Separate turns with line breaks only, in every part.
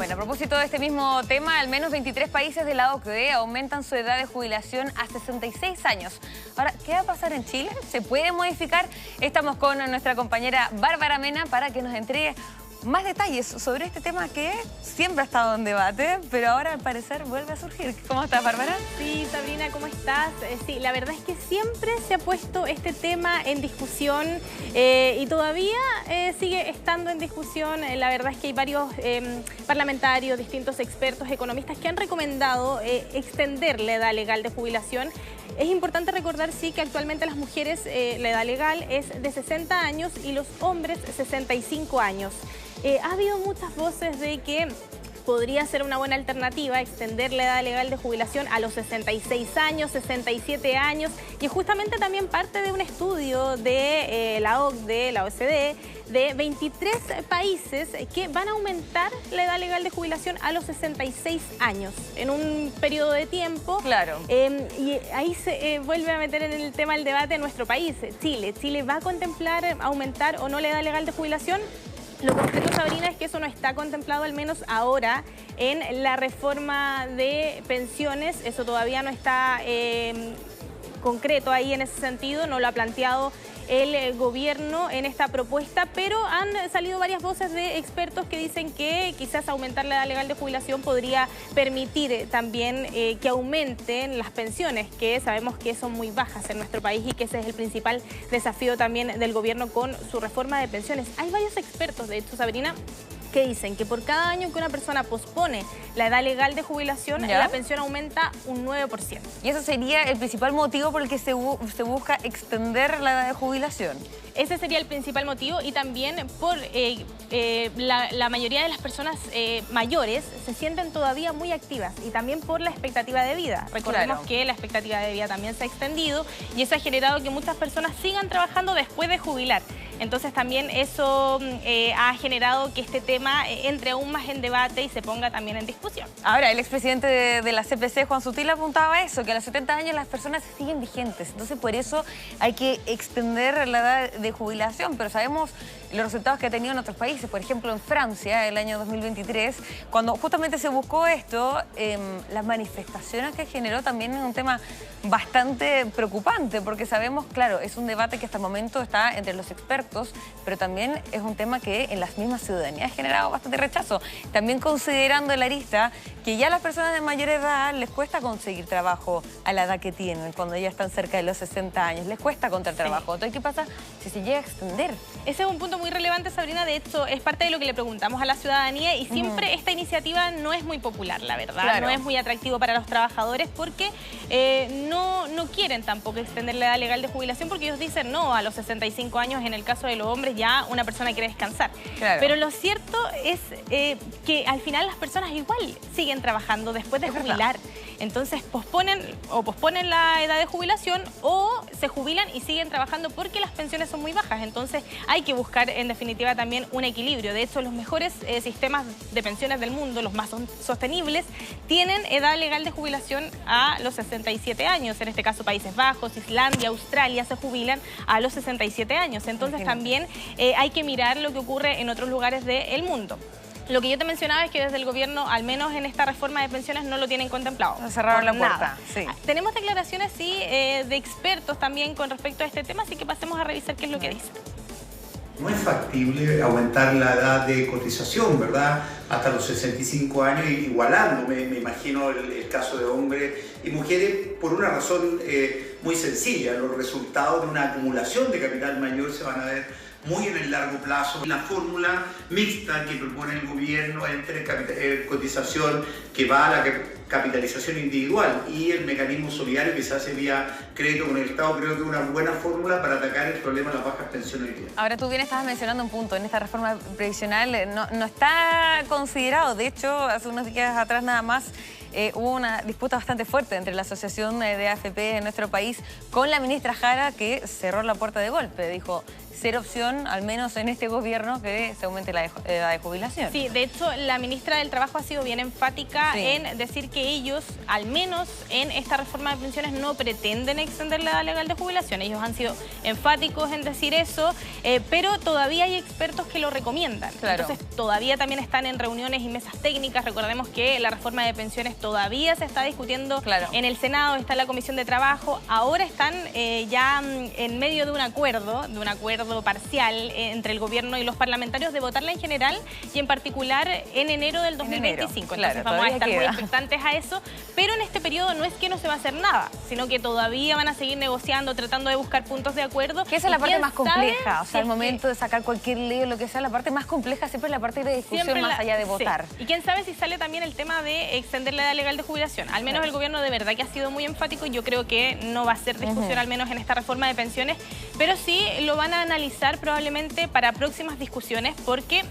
Bueno, a propósito de este mismo tema, al menos 23 países de la OCDE aumentan su edad de jubilación a 66 años. Ahora, ¿qué va a pasar en Chile? ¿Se puede modificar? Estamos con nuestra compañera Bárbara Mena para que nos entregue más detalles sobre este tema que siempre ha estado en debate, pero ahora al parecer vuelve a surgir. ¿Cómo estás, Bárbara?
Sí, Sabrina, ¿cómo estás? Sí, la verdad es que siempre se ha puesto este tema en discusión y todavía sigue estando en discusión. La verdad es que hay varios parlamentarios, distintos expertos, economistas que han recomendado extender la edad legal de jubilación. Es importante recordar, sí, que actualmente las mujeres la edad legal es de 60 años y los hombres 65 años. Ha habido muchas voces de que podría ser una buena alternativa extender la edad legal de jubilación a los 66 años, 67 años, y justamente también parte de un estudio de la OCDE, la OECD, de 23 países que van a aumentar la edad legal de jubilación a los 66 años en un periodo de tiempo.
Claro.
Y ahí se vuelve a meter en el tema del debate en nuestro país, Chile. ¿Chile va a contemplar aumentar o no la edad legal de jubilación? Lo concreto, Sabrina, es que eso no está contemplado, al menos ahora, en la reforma de pensiones. Eso todavía no está concreto ahí en ese sentido, no lo ha planteado el gobierno en esta propuesta, pero han salido varias voces de expertos que dicen que quizás aumentar la edad legal de jubilación podría permitir también que aumenten las pensiones, que sabemos que son muy bajas en nuestro país y que ese es el principal desafío también del gobierno con su reforma de pensiones. Hay varios expertos, de hecho, Sabrina, que dicen que por cada año que una persona pospone la edad legal de jubilación,
¿ya?
La pensión aumenta un 9%.
Y eso sería el principal motivo por el que se busca extender la edad de jubilación.
Ese sería el principal motivo, y también por la mayoría de las personas mayores se sienten todavía muy activas, y también por la expectativa de vida. Recordemos que la expectativa de vida también se ha extendido y eso ha generado que muchas personas sigan trabajando después de jubilar. Entonces también eso ha generado que este tema entre aún más en debate y se ponga también en discusión.
Ahora, el expresidente de la CPC, Juan Sutil, apuntaba eso, que a los 70 años las personas siguen vigentes. Entonces, por eso hay que extender la edad de jubilación. Pero sabemos los resultados que ha tenido en otros países. Por ejemplo, en Francia, el año 2023, cuando justamente se buscó esto, las manifestaciones que generó también es un tema bastante preocupante, porque sabemos, claro, es un debate que hasta el momento está entre los expertos, pero también es un tema que en las mismas ciudadanías ha generado bastante rechazo. También considerando la arista que ya a las personas de mayor edad les cuesta conseguir trabajo a la edad que tienen, cuando ya están cerca de los 60 años, les cuesta encontrar trabajo. Entonces, ¿qué pasa si se llega a extender?
Ese es un punto muy relevante, Sabrina. De hecho, es parte de lo que le preguntamos a la ciudadanía y siempre esta iniciativa no es muy popular, la verdad. Claro. No es muy atractivo para los trabajadores porque no quieren tampoco extender la edad legal de jubilación, porque ellos dicen no, a los 65 años, en el caso de los hombres, ya una persona quiere descansar. Claro. Pero lo cierto es que al final las personas igual siguen trabajando después de jubilar. Entonces posponen la edad de jubilación o se jubilan y siguen trabajando porque las pensiones son muy bajas. Entonces hay que buscar en definitiva también un equilibrio. De hecho, los mejores sistemas de pensiones del mundo, los más sostenibles, tienen edad legal de jubilación a los 67 años. En este caso, Países Bajos, Islandia, Australia se jubilan a los 67 años. Entonces también hay que mirar lo que ocurre en otros lugares del mundo. Lo que yo te mencionaba es que desde el gobierno, al menos en esta reforma de pensiones, no lo tienen contemplado.
Cerraron la puerta. Sí.
Tenemos declaraciones, sí, de expertos también con respecto a este tema, así que pasemos a revisar qué es lo que dicen.
No es factible aumentar la edad de cotización, ¿verdad? Hasta los 65 años, igualando, me imagino, el caso de hombres y mujeres, por una razón muy sencilla. Los resultados de una acumulación de capital mayor se van a ver muy en el largo plazo. La fórmula mixta que propone el gobierno entre cotización que va a la capitalización individual y el mecanismo solidario que se hace vía crédito con el Estado, creo que es una buena fórmula para atacar el problema de las bajas pensiones.
Ahora, tú bien estabas mencionando un punto, en esta reforma previsional no está considerado. De hecho, hace unos días atrás nada más hubo una disputa bastante fuerte entre la Asociación de AFP en nuestro país con la ministra Jara, que cerró la puerta de golpe. Dijo, ser opción, al menos en este gobierno, que se aumente la edad de jubilación.
Sí, de hecho, la ministra del Trabajo ha sido bien enfática en decir que ellos, al menos en esta reforma de pensiones, no pretenden extender la edad legal de jubilación. Ellos han sido enfáticos en decir eso, pero todavía hay expertos que lo recomiendan.
Claro.
Entonces, todavía también están en reuniones y mesas técnicas. Recordemos que la reforma de pensiones todavía se está discutiendo en el Senado, está en la Comisión de Trabajo. Ahora están ya en medio de un acuerdo parcial entre el gobierno y los parlamentarios de votarla en general y en particular en enero del 2025. Entonces vamos a estar muy expectantes a eso, pero en este periodo no es que no se va a hacer nada, sino que todavía van a seguir negociando, tratando de buscar puntos de acuerdo.
Que esa es la parte más compleja, o sea, al momento de sacar cualquier ley o lo que sea, la parte más compleja siempre es la parte de discusión más allá de votar.
Y quién sabe si sale también el tema de extender la edad legal de jubilación. Al menos el gobierno de verdad que ha sido muy enfático y yo creo que no va a ser discusión al menos en esta reforma de pensiones, pero sí lo van a analizar probablemente para próximas discusiones porque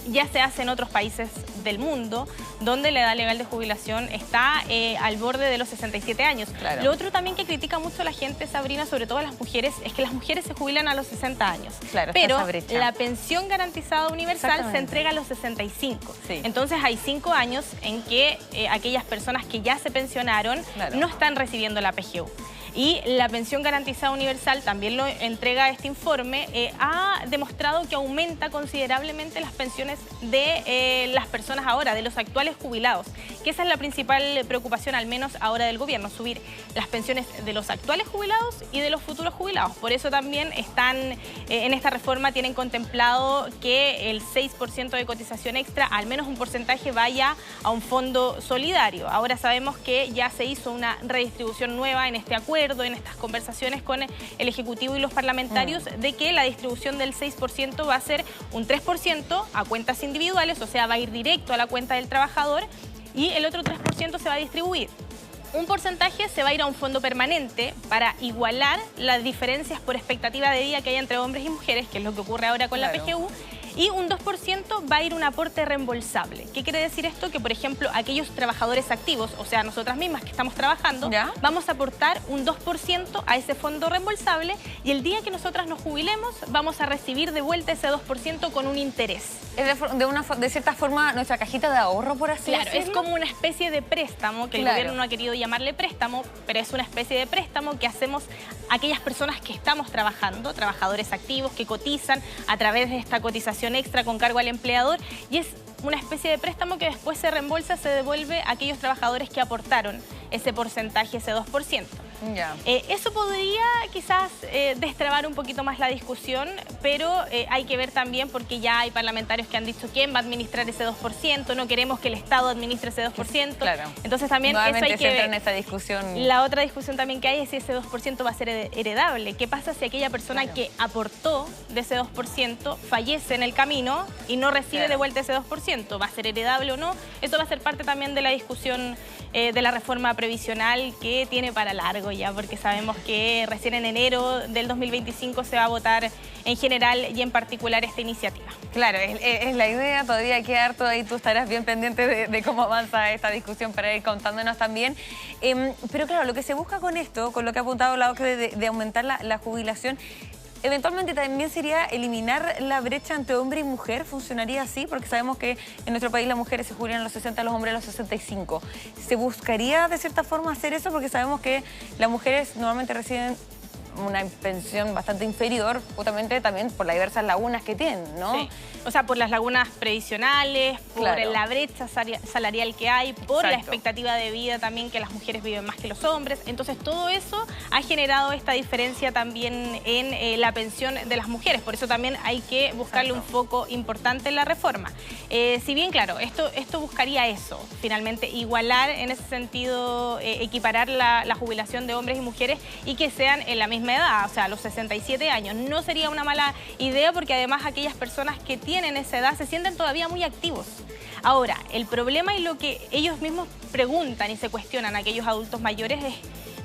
ya se hace en otros países del mundo donde la edad legal de jubilación está al borde de los 67 años. Lo otro también que critica mucho la gente, Sabrina, sobre todo las mujeres, es que las mujeres se jubilan a los 60 años. Pero la pensión garantizada universal se entrega a los 65. Entonces hay 5 años en que aquellas personas que ya se pensionaron no están recibiendo la PGU. Y la pensión garantizada universal, también lo entrega este informe, ha demostrado que aumenta considerablemente las pensiones de las personas ahora, de los actuales jubilados, que esa es la principal preocupación, al menos ahora del gobierno, subir las pensiones de los actuales jubilados y de los futuros jubilados. Por eso también están, en esta reforma tienen contemplado que el 6% de cotización extra, al menos un porcentaje, vaya a un fondo solidario. Ahora sabemos que ya se hizo una redistribución nueva en este acuerdo, en estas conversaciones con el Ejecutivo y los parlamentarios, de que la distribución del 6% va a ser un 3% a cuentas individuales, o sea, va a ir directo a la cuenta del trabajador, y el otro 3% se va a distribuir. Un porcentaje se va a ir a un fondo permanente para igualar las diferencias por expectativa de vida que hay entre hombres y mujeres, que es lo que ocurre ahora con la PGU, y un 2% va a ir un aporte reembolsable. ¿Qué quiere decir esto? Que, por ejemplo, aquellos trabajadores activos, o sea, nosotras mismas que estamos trabajando, vamos a aportar un 2% a ese fondo reembolsable y el día que nosotras nos jubilemos vamos a recibir de vuelta ese 2% con un interés.
Es de cierta forma nuestra cajita de ahorro, por así decirlo.
Es como una especie de préstamo, que el gobierno no ha querido llamarle préstamo, pero es una especie de préstamo que hacemos a aquellas personas que estamos trabajando, trabajadores activos que cotizan a través de esta cotización extra con cargo al empleador, y es una especie de préstamo que después se reembolsa, se devuelve a aquellos trabajadores que aportaron ese porcentaje, ese 2%. Eso podría quizás destrabar un poquito más la discusión, pero hay que ver también, porque ya hay parlamentarios que han dicho quién va a administrar ese 2%, no queremos que el Estado administre ese 2%. Entonces también eso hay que ver.
En esa discusión.
La otra discusión también que hay es si ese 2% va a ser heredable. ¿Qué pasa si aquella persona que aportó de ese 2% fallece en el camino y no recibe de vuelta ese 2%? ¿Va a ser heredable o no? Eso va a ser parte también de la discusión de la reforma previsional, que tiene para largo ya, porque sabemos que recién en enero del 2025 se va a votar en general y en particular esta iniciativa.
Claro, es la idea, todavía queda harto ahí, tú estarás bien pendiente de cómo avanza esta discusión para ir contándonos también. Pero claro, lo que se busca con esto, con lo que ha apuntado la OCDE de aumentar la jubilación, eventualmente también sería eliminar la brecha entre hombre y mujer. ¿Funcionaría así? Porque sabemos que en nuestro país las mujeres se jubilan a los 60, los hombres a los 65. ¿Se buscaría de cierta forma hacer eso? Porque sabemos que las mujeres normalmente reciben una pensión bastante inferior, justamente también por las diversas lagunas que tienen, ¿no?
Sí. O sea, por las lagunas previsionales, por la brecha salarial que hay, por la expectativa de vida también, que las mujeres viven más que los hombres. Entonces, todo eso ha generado esta diferencia también en la pensión de las mujeres. Por eso también hay que buscarle un foco importante en la reforma. Si bien, claro, esto buscaría eso, finalmente, igualar en ese sentido, equiparar la jubilación de hombres y mujeres y que sean en la misma edad, o sea, a los 67 años. No sería una mala idea, porque además aquellas personas que tienen esa edad se sienten todavía muy activos. Ahora, el problema y lo que ellos mismos preguntan y se cuestionan a aquellos adultos mayores es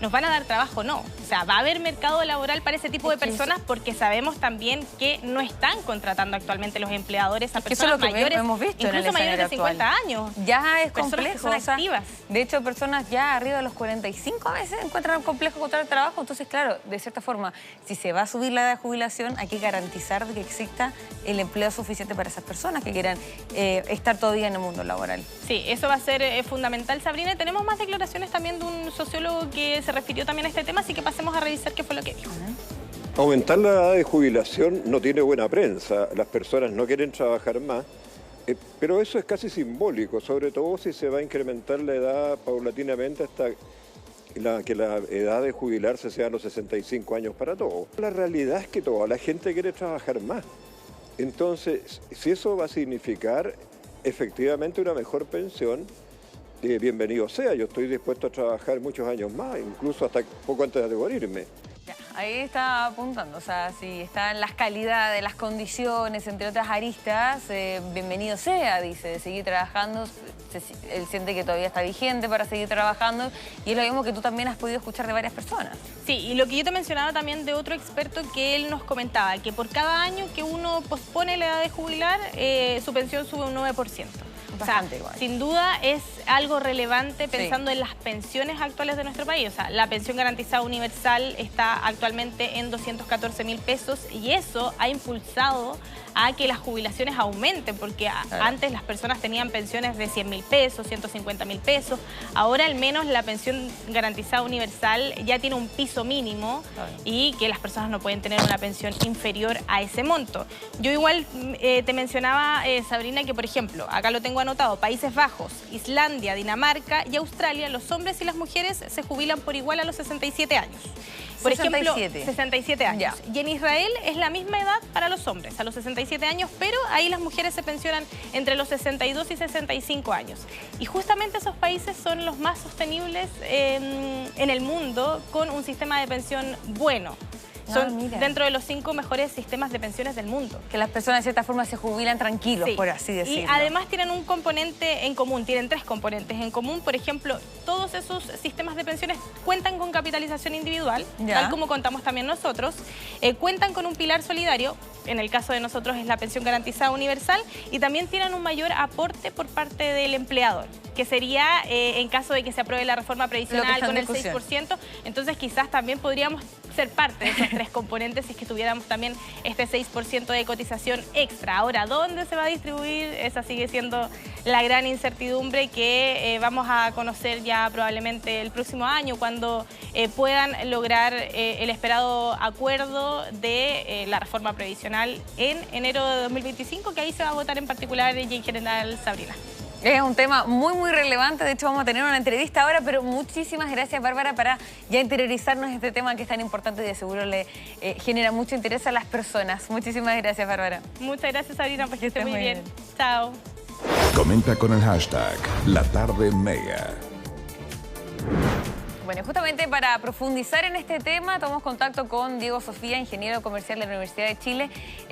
¿nos van a dar trabajo? No. O sea, va a haber mercado laboral para ese tipo de personas porque sabemos también que no están contratando actualmente los empleadores a personas mayores,
hemos visto
incluso mayores de 50 años.
Ya es
personas
complejo.
Que son activas.
De hecho, personas ya arriba de los 45 a veces encuentran complejo encontrar trabajo. Entonces, claro, de cierta forma, si se va a subir la edad de jubilación, hay que garantizar de que exista el empleo suficiente para esas personas que quieran estar todavía en el mundo laboral.
Sí, eso va a ser fundamental, Sabrina. Y tenemos más declaraciones también de un sociólogo que se refirió también a este tema, así que pasemos a revisar qué fue lo que dijo.
Aumentar la edad de jubilación no tiene buena prensa. Las personas no quieren trabajar más, pero eso es casi simbólico, sobre todo si se va a incrementar la edad paulatinamente hasta que la edad de jubilarse sea a los 65 años para todos. La realidad es que toda la gente quiere trabajar más. Entonces, si eso va a significar efectivamente una mejor pensión, bienvenido sea. Yo estoy dispuesto a trabajar muchos años más, incluso hasta poco antes de morirme.
Ahí está apuntando, o sea, si están las calidades, las condiciones, entre otras aristas, bienvenido sea, dice, de seguir trabajando. Él siente que todavía está vigente para seguir trabajando y es lo mismo que tú también has podido escuchar de varias personas.
Sí, y lo que yo te mencionaba también de otro experto que él nos comentaba, que por cada año que uno pospone la edad de jubilar, su pensión sube un 9%. O sea, sin duda es algo relevante pensando en las pensiones actuales de nuestro país. O sea, la pensión garantizada universal está actualmente en 214.000 pesos y eso ha impulsado a que las jubilaciones aumenten, porque antes las personas tenían pensiones de 100.000 pesos, 150.000 pesos. Ahora al menos la pensión garantizada universal ya tiene un piso mínimo y que las personas no pueden tener una pensión inferior a ese monto. Yo igual te mencionaba, Sabrina, que por ejemplo, acá lo tengo anotado, Países Bajos, Islandia, Dinamarca y Australia, los hombres y las mujeres se jubilan por igual a los 67 años. Por 67. Ejemplo, 67 años. Ya. Y en Israel es la misma edad para los hombres, a los 67 años, pero ahí las mujeres se pensionan entre los 62 y 65 años. Y justamente esos países son los más sostenibles en el mundo con un sistema de pensión bueno. Son dentro de los 5 mejores sistemas de pensiones del mundo.
Que las personas de cierta forma se jubilan tranquilos, por así decirlo.
Y además tienen un componente en común, tienen 3 componentes en común. Por ejemplo, todos esos sistemas de pensiones cuentan con capitalización individual, tal como contamos también nosotros. Cuentan con un pilar solidario, en el caso de nosotros es la pensión garantizada universal, y también tienen un mayor aporte por parte del empleador, que sería en caso de que se apruebe la reforma previsional con el 6%. Entonces quizás también podríamos ser parte de esos 3 componentes si es que tuviéramos también este 6% de cotización extra. Ahora, ¿dónde se va a distribuir? Esa sigue siendo la gran incertidumbre que vamos a conocer ya probablemente el próximo año, cuando puedan lograr el esperado acuerdo de la reforma previsional en enero de 2025, que ahí se va a votar en particular y en general, Sabrina.
Es un tema muy, muy relevante. De hecho, vamos a tener una entrevista ahora, pero muchísimas gracias, Bárbara, para ya interiorizarnos en este tema que es tan importante y de seguro le genera mucho interés a las personas. Muchísimas gracias, Bárbara.
Muchas gracias, Sabrina, porque esté muy bien. Chao.
Comenta con el hashtag #LaTardeMega.
Bueno, justamente para profundizar en este tema, tomamos contacto con Diego Sofía, ingeniero comercial de la Universidad de Chile.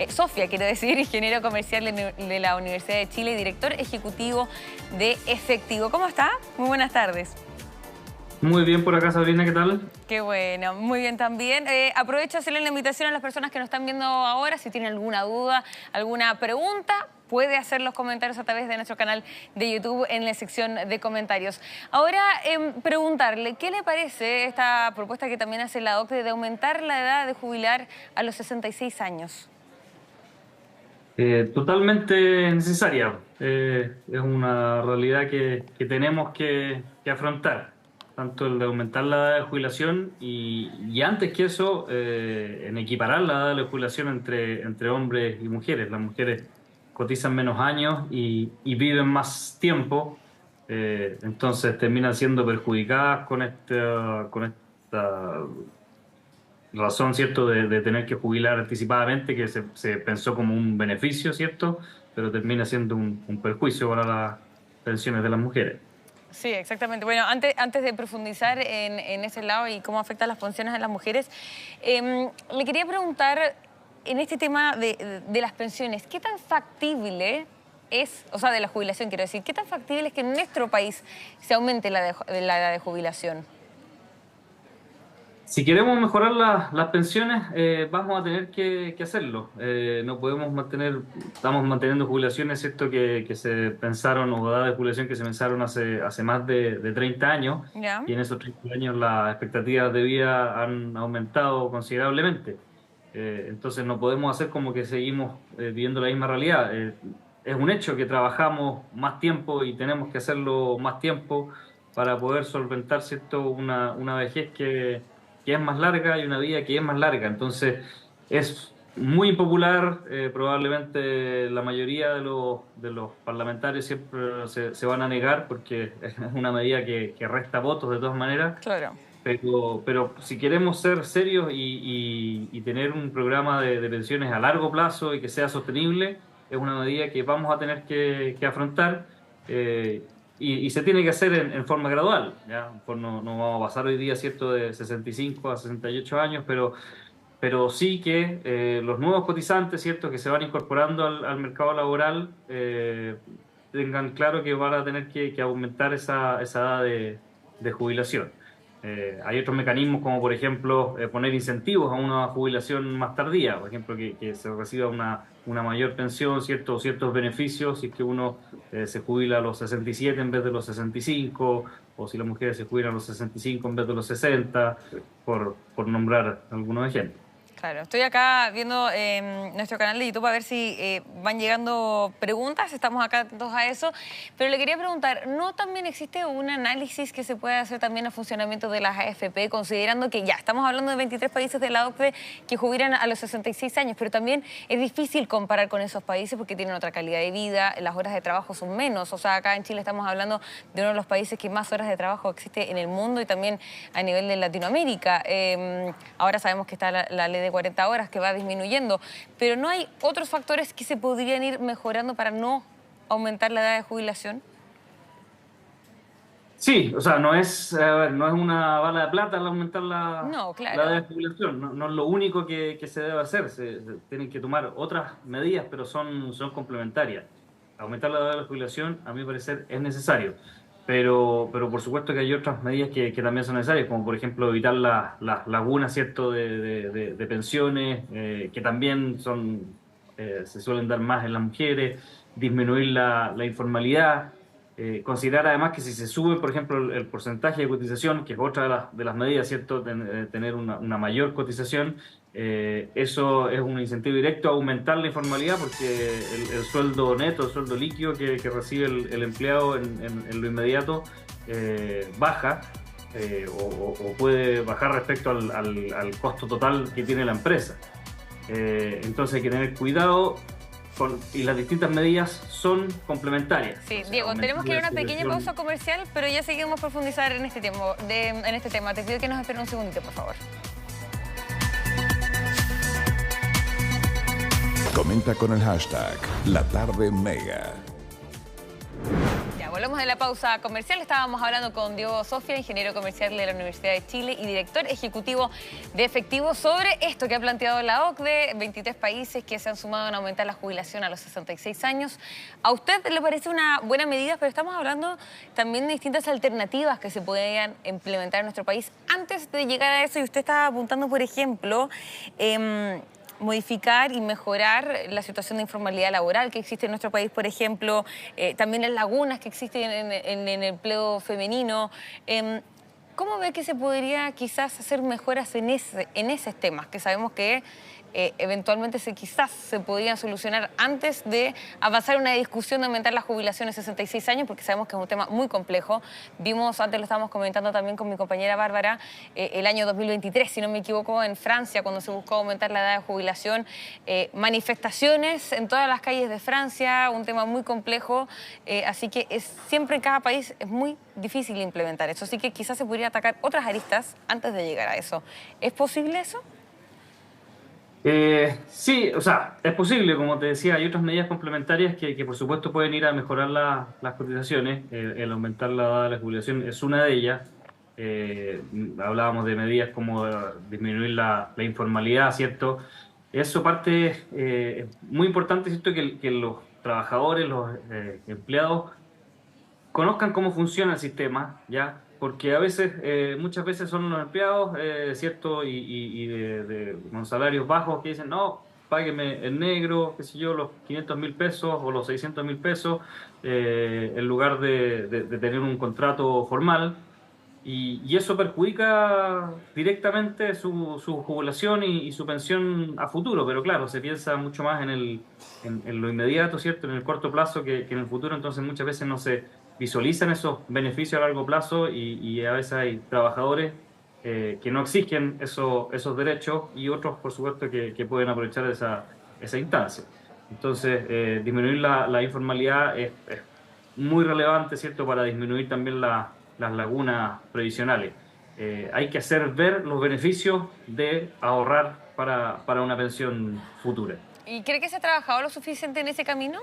Sofía, quiero decir, ingeniero comercial de la Universidad de Chile y director ejecutivo de Efectivo. ¿Cómo está? Muy buenas tardes.
Muy bien por acá, Sabrina, ¿qué tal?
Qué bueno, muy bien también. Aprovecho a hacerle la invitación a las personas que nos están viendo ahora, si tienen alguna duda, alguna pregunta, puede hacer los comentarios a través de nuestro canal de YouTube en la sección de comentarios. Ahora, preguntarle, ¿qué le parece esta propuesta que también hace la OCDE de aumentar la edad de jubilar a los 66 años?
Totalmente necesaria. Es una realidad que tenemos que afrontar. Tanto el de aumentar la edad de jubilación y antes que eso, en equiparar la edad de jubilación entre hombres y mujeres. Las mujeres cotizan menos años y viven más tiempo, entonces terminan siendo perjudicadas con esta razón, ¿cierto?, de tener que jubilar anticipadamente, que se pensó como un beneficio, ¿cierto?, pero termina siendo un perjuicio para las pensiones de las mujeres.
Sí, exactamente. Bueno, antes de profundizar en ese lado y cómo afecta las pensiones de las mujeres, le quería preguntar, en este tema de las pensiones, ¿qué tan factible es, o sea, de la jubilación quiero decir, qué tan factible es que en nuestro país se aumente la edad de jubilación?
Si queremos mejorar las pensiones, vamos a tener que hacerlo. No podemos estamos manteniendo jubilaciones, ¿cierto? Que se pensaron, o edad de jubilación que se pensaron hace más de 30 años,
¿Ya?
y en esos 30 años las expectativas de vida han aumentado considerablemente. Entonces no podemos hacer como que seguimos viviendo la misma realidad. Es un hecho que trabajamos más tiempo y tenemos que hacerlo más tiempo para poder solventar, ¿cierto? Una vejez que es más larga y una vida que es más larga. Entonces, es muy impopular. Probablemente la mayoría de los parlamentarios siempre se van a negar porque es una medida que resta votos de todas maneras.
Claro.
Pero si queremos ser serios y tener un programa de pensiones a largo plazo y que sea sostenible, es una medida que vamos a tener que afrontar. Y se tiene que hacer en forma gradual, ¿ya? Pues no vamos a pasar hoy día, ¿cierto?, de 65 a 68 años, pero sí que los nuevos cotizantes, ¿cierto?, que se van incorporando al mercado laboral, tengan claro que van a tener que aumentar esa edad de jubilación. Hay otros mecanismos como, por ejemplo, poner incentivos a una jubilación más tardía, por ejemplo, que se reciba una mayor pensión, ciertos beneficios, si es que uno se jubila a los 67 en vez de los 65, o si las mujeres se jubilan a los 65 en vez de los 60, por nombrar algunos ejemplos.
Claro, estoy acá viendo nuestro canal de YouTube a ver si van llegando preguntas, estamos acá atentos a eso, pero le quería preguntar, ¿no también existe un análisis que se puede hacer también al funcionamiento de las AFP, considerando que ya estamos hablando de 23 países de la OCDE que jubilan a los 66 años, pero también es difícil comparar con esos países porque tienen otra calidad de vida, las horas de trabajo son menos, o sea, acá en Chile estamos hablando de uno de los países que más horas de trabajo existe en el mundo y también a nivel de Latinoamérica. Ahora sabemos que está la ley de 40 horas que va disminuyendo, pero ¿no hay otros factores que se podrían ir mejorando para no aumentar la edad de jubilación?
Sí, o sea, no es una bala de plata al aumentar
No, claro.
la edad de jubilación, no es lo único que se debe hacer, se tienen que tomar otras medidas, pero son complementarias. Aumentar la edad de la jubilación, a mi parecer, es necesario. Pero por supuesto que hay otras medidas que también son necesarias, como por ejemplo evitar las lagunas, ¿cierto?, de pensiones, que también se suelen dar más en las mujeres, disminuir la informalidad, considerar además que si se sube, por ejemplo, el porcentaje de cotización, que es otra de las medidas, ¿cierto?, tener una mayor cotización, eso es un incentivo directo a aumentar la informalidad porque el sueldo neto, el sueldo líquido que recibe el empleado en lo inmediato baja o puede bajar respecto al costo total que tiene la empresa. Entonces hay que tener cuidado y las distintas medidas son complementarias.
Sí, Diego, tenemos que ir a una pequeña pausa comercial, pero ya seguimos profundizar en este tema. Te pido que nos esperen un segundito, por favor.
Comenta con el hashtag #LaTardeMega.
Ya, volvemos de la pausa comercial. Estábamos hablando con Diego Sofia, ingeniero comercial de la Universidad de Chile y director ejecutivo de Efectivo, sobre esto que ha planteado la OCDE, 23 países que se han sumado en aumentar la jubilación a los 66 años. ¿A usted le parece una buena medida? Pero estamos hablando también de distintas alternativas que se podrían implementar en nuestro país. Antes de llegar a eso, y usted estaba apuntando, por ejemplo, modificar y mejorar la situación de informalidad laboral que existe en nuestro país, por ejemplo, también las lagunas que existen en el empleo femenino. ¿Cómo ve que se podría quizás hacer mejoras en esos temas que sabemos que eventualmente quizás se podrían solucionar antes de avanzar en una discusión de aumentar la jubilación a 66 años, porque sabemos que es un tema muy complejo? Vimos, antes lo estábamos comentando también con mi compañera Bárbara, el año 2023, si no me equivoco, en Francia, cuando se buscó aumentar la edad de jubilación, manifestaciones en todas las calles de Francia, un tema muy complejo, así que siempre en cada país es muy difícil implementar eso, así que quizás se podría atacar otras aristas antes de llegar a eso. ¿Es posible eso?
Sí, o sea, es posible, como te decía, hay otras medidas complementarias que por supuesto pueden ir a mejorar las cotizaciones. El aumentar la edad de la jubilación es una de ellas. Hablábamos de medidas como disminuir la informalidad, ¿cierto? Eso parte muy importante, ¿cierto? Que los trabajadores, los empleados conozcan cómo funciona el sistema, ¿ya? porque a veces, muchas veces son los empleados, ¿cierto? Con salarios bajos que dicen, no, págueme en negro, qué sé yo, los 500.000 pesos o los 600.000 pesos, en lugar de tener un contrato formal. Y eso perjudica directamente su jubilación y su pensión a futuro, pero claro, se piensa mucho más en lo inmediato, ¿cierto? En el corto plazo que en el futuro, entonces muchas veces no se visualizan esos beneficios a largo plazo y a veces hay trabajadores que no exigen esos derechos y otros, por supuesto, que pueden aprovechar esa instancia. Entonces, disminuir la informalidad es muy relevante, ¿cierto? Para disminuir también las lagunas previsionales. Hay que hacer ver los beneficios de ahorrar para una pensión futura.
¿Y cree que se ha trabajado lo suficiente en ese camino?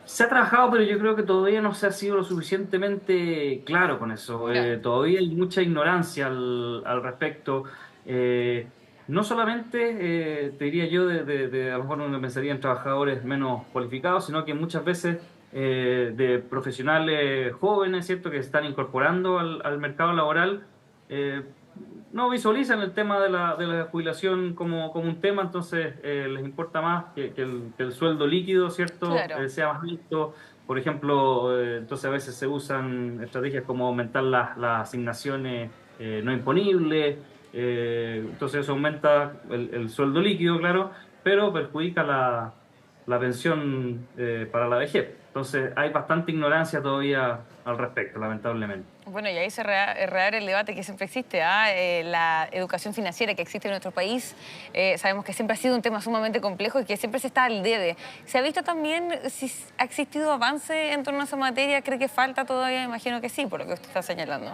Se ha trabajado, pero yo creo que todavía no se ha sido lo suficientemente claro con eso. Todavía hay mucha ignorancia al respecto. No solamente, te diría yo, a lo mejor uno pensaría en trabajadores menos cualificados, sino que muchas veces de profesionales jóvenes, ¿cierto?, que se están incorporando al mercado laboral, no visualizan el tema de la jubilación como un tema, entonces les importa más que el sueldo líquido, ¿cierto?,
Claro.
sea más alto. Por ejemplo, entonces a veces se usan estrategias como aumentar las asignaciones no imponibles, entonces eso aumenta el sueldo líquido, claro, pero perjudica la pensión para la vejez. Entonces hay bastante ignorancia todavía al respecto, lamentablemente.
Bueno, y ahí se reabre el debate que siempre existe, la educación financiera que existe en nuestro país. Sabemos que siempre ha sido un tema sumamente complejo y que siempre se está al debe. ¿Se ha visto también si ha existido avance en torno a esa materia? ¿Cree que falta todavía? Imagino que sí, por lo que usted está señalando.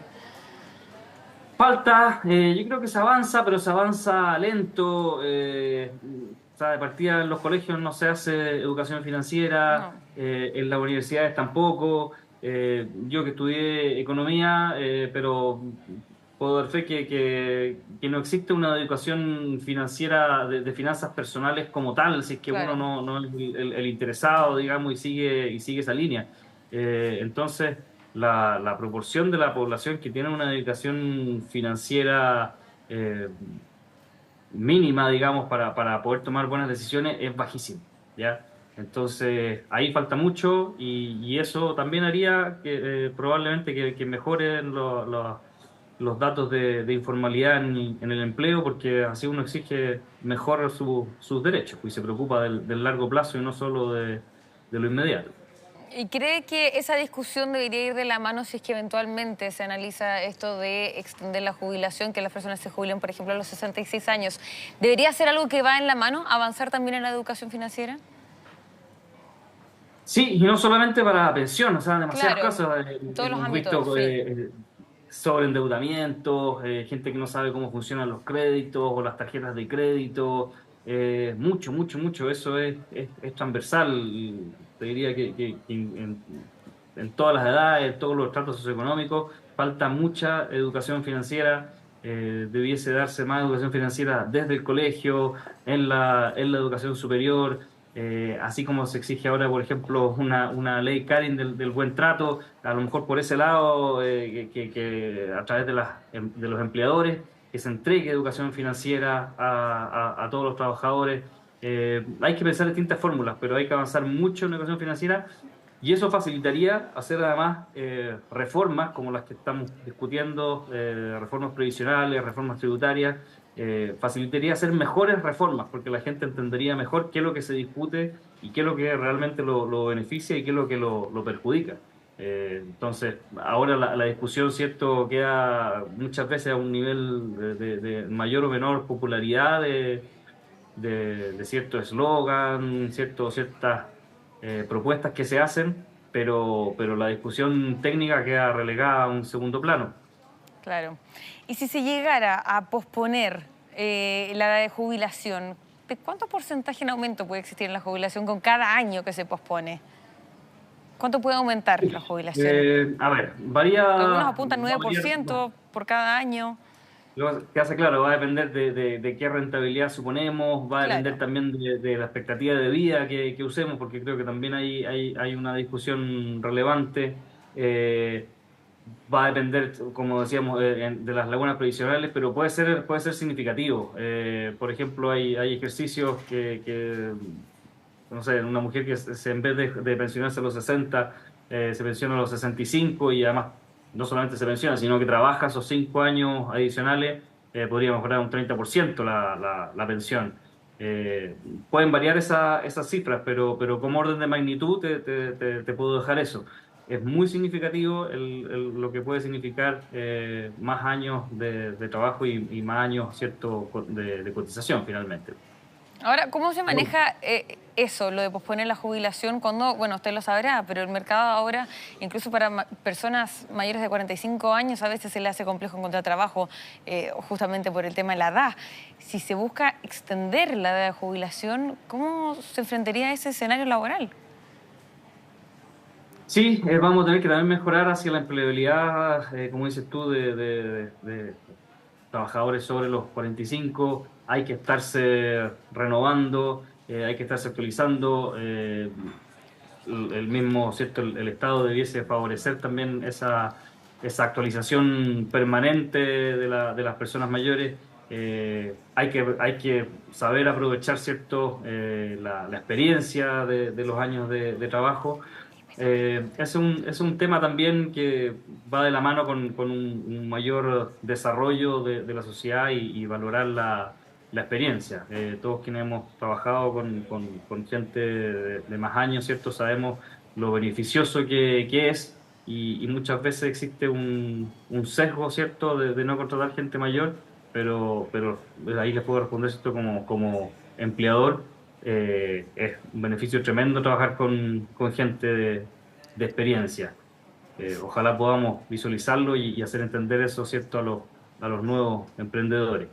Falta, yo creo que se avanza, pero se avanza lento. O sea, de partida en los colegios no se hace educación financiera,
No.
En las universidades tampoco. Yo que estudié economía, pero puedo dar fe que no existe una educación financiera de finanzas personales como tal, si es que
Claro.
uno no es el interesado, digamos, y sigue esa línea. Entonces, la proporción de la población que tiene una educación financiera mínima, digamos, para poder tomar buenas decisiones es bajísima, ¿ya? Entonces, ahí falta mucho y eso también haría que probablemente que mejoren los datos de informalidad en el empleo, porque así uno exige mejor sus derechos y se preocupa del largo plazo y no solo de lo inmediato.
¿Y cree que esa discusión debería ir de la mano si es que eventualmente se analiza esto de extender la jubilación, que las personas se jubilen, por ejemplo, a los 66 años? ¿Debería ser algo que va en la mano, avanzar también en la educación financiera?
Sí, y no solamente para pensión, o sea, demasiadas
Claro,
cosas.
en todos los
Hemos
ámbitos,
visto
sí.
sobreendeudamiento, gente que no sabe cómo funcionan los créditos o las tarjetas de crédito, mucho, mucho, mucho. Eso es transversal, y te diría que en todas las edades, en todos los estratos socioeconómicos, falta mucha educación financiera. Debiese darse más educación financiera desde el colegio, en la educación superior. Así como se exige ahora, por ejemplo, una ley Carin del buen trato, a lo mejor por ese lado, que a través de los empleadores, que se entregue educación financiera a todos los trabajadores. Hay que pensar distintas fórmulas, pero hay que avanzar mucho en educación financiera y eso facilitaría hacer además reformas como las que estamos discutiendo, reformas previsionales, reformas tributarias. Facilitaría hacer mejores reformas porque la gente entendería mejor qué es lo que se discute y qué es lo que realmente lo beneficia y qué es lo que lo perjudica. Entonces, ahora la discusión, ¿cierto?, queda muchas veces a un nivel de mayor o menor popularidad de cierto eslogan, ciertas propuestas que se hacen, pero la discusión técnica queda relegada a un segundo plano.
Claro. Y si se llegara a posponer la edad de jubilación, ¿de cuánto porcentaje en aumento puede existir en la jubilación con cada año que se pospone? ¿Cuánto puede aumentar la jubilación?
A ver, varía...
Algunos apuntan
va a variar,
9% por cada año.
Lo que hace, claro, va a depender de qué rentabilidad suponemos, va a depender
Claro.
también de la expectativa de vida que usemos, porque creo que también hay una discusión relevante. Va a depender, como decíamos, de las lagunas previsionales, pero puede ser significativo. Por ejemplo, hay ejercicios no sé, una mujer que en vez de pensionarse a los 60, se pensiona a los 65 y además no solamente se pensiona, sino que trabaja esos 5 años adicionales, podría mejorar un 30% la pensión. Pueden variar esas cifras, pero como orden de magnitud te puedo dejar eso. Es muy significativo lo que puede significar más años de trabajo y más años, ¿cierto?, de cotización finalmente.
Ahora, ¿cómo se maneja eso, lo de posponer la jubilación cuando, bueno, usted lo sabrá, pero el mercado ahora, incluso para personas mayores de 45 años, a veces se le hace complejo encontrar trabajo justamente por el tema de la edad? Si se busca extender la edad de jubilación, ¿cómo se enfrentaría a ese escenario laboral?
Sí, vamos a tener que también mejorar hacia la empleabilidad, como dices tú, de trabajadores sobre los 45. Hay que estarse renovando, hay que estarse actualizando. El mismo, ¿cierto? El Estado debiese favorecer también esa actualización permanente de las personas mayores. Hay que saber aprovechar, ¿cierto? La experiencia de los años de trabajo. Es un tema también que va de la mano con un mayor desarrollo de la sociedad y valorar la experiencia. Todos quienes hemos trabajado con gente de más años, ¿cierto? Sabemos lo beneficioso que es y muchas veces existe un sesgo, ¿cierto?, de no contratar gente mayor, pero ahí les puedo responder, ¿cierto?, como empleador. Es un beneficio tremendo trabajar con gente de experiencia. Ojalá podamos visualizarlo y hacer entender eso, ¿cierto?, a los nuevos emprendedores.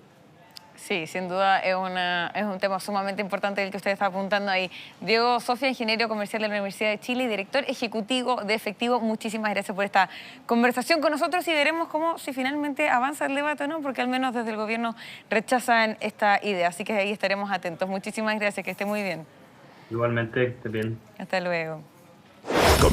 Sí, sin duda es un tema sumamente importante el que usted está apuntando ahí. Diego Sofia, ingeniero comercial de la Universidad de Chile y director ejecutivo de Efectivo, muchísimas gracias por esta conversación con nosotros y veremos si finalmente avanza el debate o no, porque al menos desde el gobierno rechazan esta idea. Así que ahí estaremos atentos. Muchísimas gracias, que esté muy bien.
Igualmente, esté bien.
Hasta luego.